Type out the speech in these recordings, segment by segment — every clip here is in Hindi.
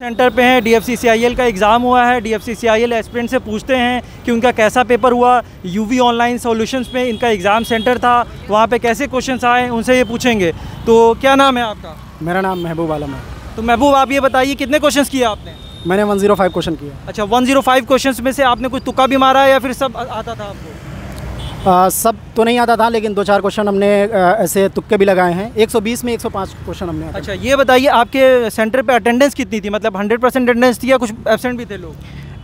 सेंटर पे हैं। DFCCIL का एग्ज़ाम हुआ है। DFCCIL एस्पिरेंट से पूछते हैं कि उनका कैसा पेपर हुआ। UV ऑनलाइन सॉल्यूशंस पे इनका एग्ज़ाम सेंटर था, वहाँ पे कैसे क्वेश्चंस आए उनसे ये पूछेंगे। तो क्या नाम है आपका? मेरा नाम महबूब आलम है। तो महबूब, आप ये बताइए कितने क्वेश्चंस किए आपने? मैंने 105 क्वेश्चन किया। अच्छा, 105 क्वेश्चंस में से आपने कुछ तुक्का भी मारा है या फिर सब आता था आपको? सब तो नहीं आता था, लेकिन 2-4 क्वेश्चन हमने ऐसे तुक्के भी लगाए हैं। 120 में 105 क्वेश्चन हमने। अच्छा, ये बताइए आपके सेंटर पे अटेंडेंस कितनी थी? मतलब 100% अटेंडेंस थी या कुछ एब्सेंट भी थे लोग?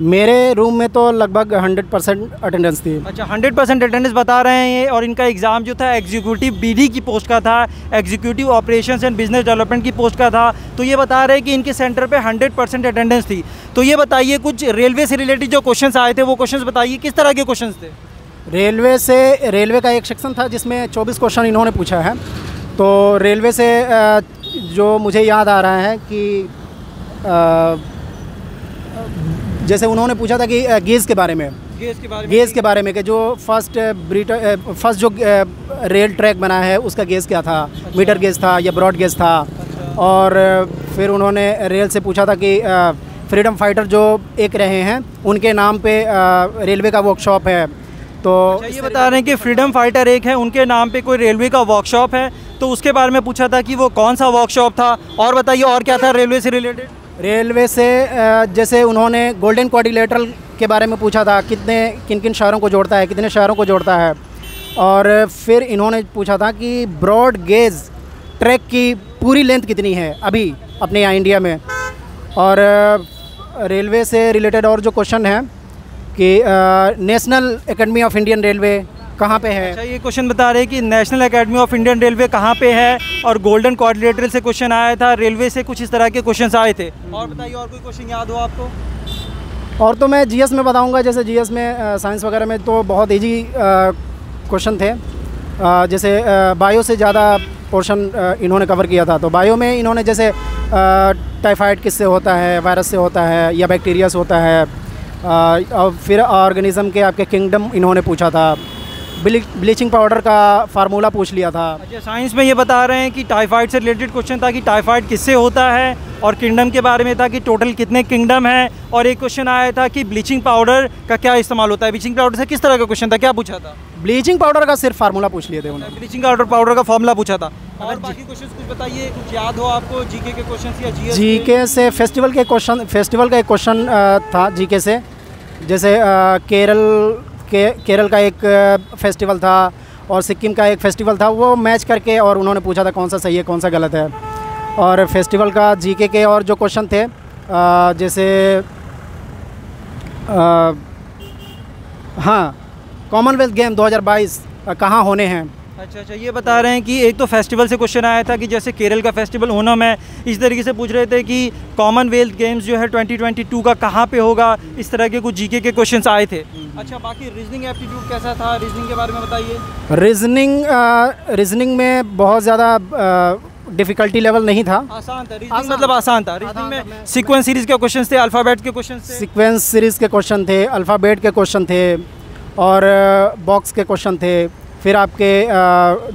मेरे रूम में तो लगभग 100% अटेंडेंस थी। अच्छा, 100% अटेंडेंस बता रहे हैं ये। और इनका एग्ज़ाम जो था एग्जीक्यूटिव BD की पोस्ट का था, executive operations and business development की पोस्ट का था। तो ये बता रहे हैं कि इनके सेंटर पे 100% अटेंडेंस थी। तो ये बताइए कुछ रेलवे से रिलेटेड जो क्वेश्चंस आए थे वो क्वेश्चंस बताइए, किस तरह के क्वेश्चंस थे? रेलवे का एक सेक्शन था जिसमें 24 क्वेश्चन इन्होंने पूछा है। तो रेलवे से जो मुझे याद आ रहा है कि जैसे उन्होंने पूछा था कि गेज के बारे में कि जो फर्स्ट जो रेल ट्रैक बना है उसका गेज क्या था। अच्छा। मीटर गेज था या ब्रॉड गेज था। अच्छा। और फिर उन्होंने रेल से पूछा था कि फ्रीडम फाइटर जो एक रहे हैं उनके नाम पे रेलवे का वर्कशॉप है। तो अच्छा, ये बता रहे हैं कि फ्रीडम फाइटर एक है, उनके नाम पे कोई रेलवे का वर्कशॉप है। तो उसके बारे में पूछा था कि वो कौन सा वर्कशॉप था। और बताइए और क्या था रेलवे से रिलेटेड? रेलवे से जैसे उन्होंने गोल्डन क्वाड्रिलेटरल के बारे में पूछा था, किन किन शहरों को जोड़ता है, कितने शहरों को जोड़ता है। और फिर इन्होंने पूछा था कि ब्रॉड गेज ट्रैक की पूरी लेंथ कितनी है अभी अपने यहाँ इंडिया में। और रेलवे से रिलेटेड और जो क्वेश्चन है कि national academy of Indian railway कहाँ पे है। अच्छा, ये क्वेश्चन बता रहे हैं कि national academy of Indian railway कहाँ पे है। और गोल्डन क्वाड्रिलेटरल से क्वेश्चन आया था। रेलवे से कुछ इस तरह के क्वेश्चंस आए थे। और बताइए और कोई क्वेश्चन याद हो आपको? और तो मैं GS में बताऊंगा। जैसे GS में साइंस वगैरह में तो बहुत ईजी क्वेश्चन थे। जैसे बायो से ज़्यादा पोर्शन इन्होंने कवर किया था। तो बायो में इन्होंने जैसे टाइफाइड किससे होता है, वायरस से होता है या बैक्टीरिया से होता है। और फिर ऑर्गेनिज्म के आपके किंगडम इन्होंने पूछा था। ब्लीचिंग पाउडर का फार्मूला पूछ लिया था। अच्छा, साइंस में ये बता रहे हैं कि टाइफाइड से रिलेटेड क्वेश्चन था कि टाइफाइड किससे होता है। और किंगडम के बारे में था कि टोटल कितने किंगडम हैं। और एक क्वेश्चन आया था कि ब्लीचिंग पाउडर का क्या इस्तेमाल होता है। ब्लीचिंग पाउडर से किस तरह का क्वेश्चन था, क्या पूछा था? ब्लीचिंग पाउडर का सिर्फ फार्मूला पूछ लिए थे उन्होंने। ब्लीचिंग पाउडर का फार्मूला पूछा था। और बाकी क्वेश्चन कुछ बताइए, कुछ याद हो आपको जीके के क्वेश्चन या जीके से? फेस्टिवल का एक क्वेश्चन था जीके से। जैसे केरल का एक फेस्टिवल था और सिक्किम का एक फेस्टिवल था, वो मैच करके और उन्होंने पूछा था कौन सा सही है कौन सा गलत है। और फेस्टिवल का जीके के और जो क्वेश्चन थे जैसे हाँ, कॉमनवेल्थ गेम 2022 कहाँ होने हैं। अच्छा, ये बता रहे हैं कि एक तो फेस्टिवल से क्वेश्चन आया था कि जैसे केरल का फेस्टिवल ओणम है, इस तरीके से पूछ रहे थे कि कॉमनवेल्थ गेम्स जो है 2022 का कहाँ पे होगा। इस तरह के कुछ जीके के क्वेश्चन्स आए थे। अच्छा, बाकी रीजनिंग एप्टीट्यूड कैसा था? रीजनिंग के बारे में बताइए। रीजनिंग में बहुत ज़्यादा डिफ़िकल्टी लेवल नहीं था। आसान था रीजनिंग, मतलब आसान था। रीजनिंग में सीक्वेंस सीरीज़ के क्वेश्चन थे, अल्फ़ाबेट के क्वेश्चन थे। सीक्वेंस सीरीज़ के क्वेश्चन थे, अल्फ़ाबेट के क्वेश्चन थे और बॉक्स के क्वेश्चन थे। फिर आपके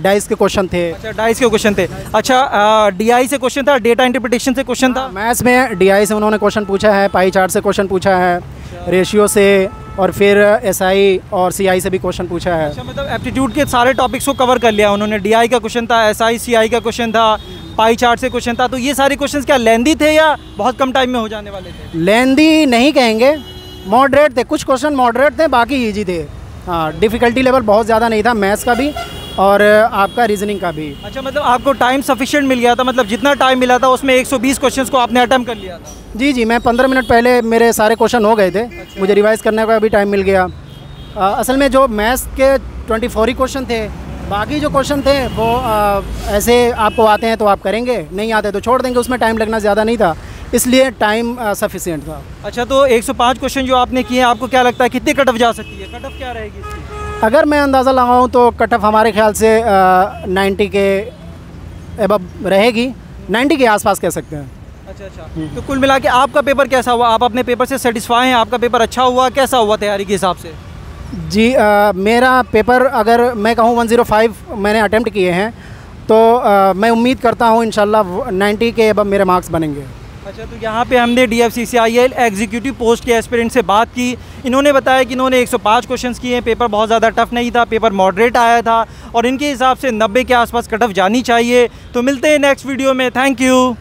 डाइस के क्वेश्चन थे। अच्छा, डाइस के क्वेश्चन थे। अच्छा, DI से क्वेश्चन था, डेटा इंटरप्रिटेशन से क्वेश्चन था। मैथ्स में DI से उन्होंने क्वेश्चन पूछा है, पाई चार्ट से क्वेश्चन पूछा है, रेशियो से, और फिर SI और CI से भी क्वेश्चन पूछा है। अच्छा, मतलब एप्टीट्यूड के सारे टॉपिक्स को कवर कर लिया उन्होंने। DI का क्वेश्चन था, SI CI का क्वेश्चन था, पाई चार्ट से क्वेश्चन था। तो ये सारे क्वेश्चन क्या लेंदी थे या बहुत कम टाइम में हो जाने वाले थे? लेंदी नहीं कहेंगे, मॉडरेट थे। कुछ क्वेश्चन मॉडरेट थे, बाकी ईजी थे। हाँ, डिफ़िकल्टी लेवल बहुत ज़्यादा नहीं था मैथ्स का भी और आपका रीजनिंग का भी। अच्छा, मतलब आपको टाइम सफिशिएंट मिल गया था, मतलब जितना टाइम मिला था उसमें 120 क्वेश्चंस को आपने अटेम्प्ट कर लिया था? जी, मैं 15 मिनट पहले मेरे सारे क्वेश्चन हो गए थे। अच्छा। मुझे रिवाइज़ करने का भी टाइम मिल गया। असल में जो मैथ्स के 24 ही क्वेश्चन थे, बाकी जो क्वेश्चन थे वो ऐसे आपको आते हैं तो आप करेंगे, नहीं आते तो छोड़ देंगे। उसमें टाइम लगना ज़्यादा नहीं था, इसलिए टाइम सफिशिएंट था। अच्छा, तो 105 क्वेश्चन जो आपने किए, आपको क्या लगता है कितनी कट ऑफ जा सकती है? कट ऑफ क्या रहेगी इसकी? अगर मैं अंदाज़ा लगाऊँ तो कट ऑफ हमारे ख्याल से 90 के एबव रहेगी, 90 के आसपास कह सकते हैं। अच्छा, तो कुल मिला के आपका पेपर कैसा हुआ? आप अपने पेपर से सेटिस्फाई हैं? आपका पेपर अच्छा हुआ? कैसा हुआ तैयारी के हिसाब से? जी, मेरा पेपर अगर मैं कहूँ 105 मैंने अटेम्प्ट किए हैं, तो मैं उम्मीद करता हूँ इंशाल्लाह 90 के एबव मेरे मार्क्स बनेंगे। अच्छा, तो यहाँ पे हमने DFCCIL एग्जीक्यूटिव पोस्ट के एस्पिरेंट से बात की। इन्होंने बताया कि इन्होंने 105 क्वेश्चंस किए हैं, पेपर बहुत ज़्यादा टफ नहीं था, पेपर मॉडरेट आया था और इनके हिसाब से 90 के आसपास कट ऑफ जानी चाहिए। तो मिलते हैं नेक्स्ट वीडियो में, थैंक यू।